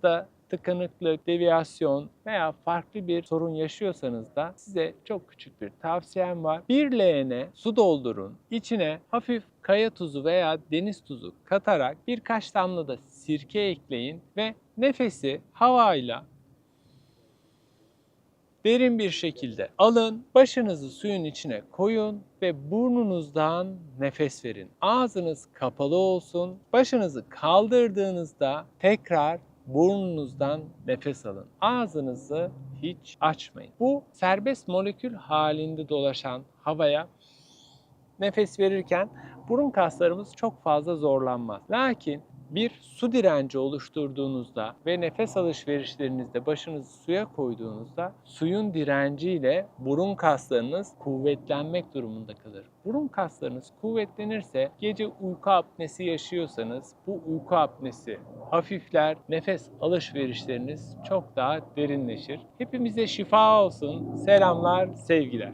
boğazda tıkanıklık, deviyasyon veya farklı bir sorun yaşıyorsanız da size çok küçük bir tavsiyem var. Bir leğene su doldurun. İçine hafif kaya tuzu veya deniz tuzu katarak birkaç damla da sirke ekleyin ve nefesi havayla derin bir şekilde alın, başınızı suyun içine koyun ve burnunuzdan nefes verin. Ağzınız kapalı olsun. Başınızı kaldırdığınızda tekrar burnunuzdan nefes alın. Ağzınızı hiç açmayın. Bu serbest molekül halinde dolaşan havaya nefes verirken burun kaslarımız çok fazla zorlanmaz. Lakin bir su direnci oluşturduğunuzda ve nefes alışverişlerinizde başınızı suya koyduğunuzda suyun direnciyle burun kaslarınız kuvvetlenmek durumunda kalır. Burun kaslarınız kuvvetlenirse gece uyku apnesi yaşıyorsanız bu uyku apnesi hafifler, nefes alışverişleriniz çok daha derinleşir. Hepimize şifa olsun. Selamlar, sevgiler.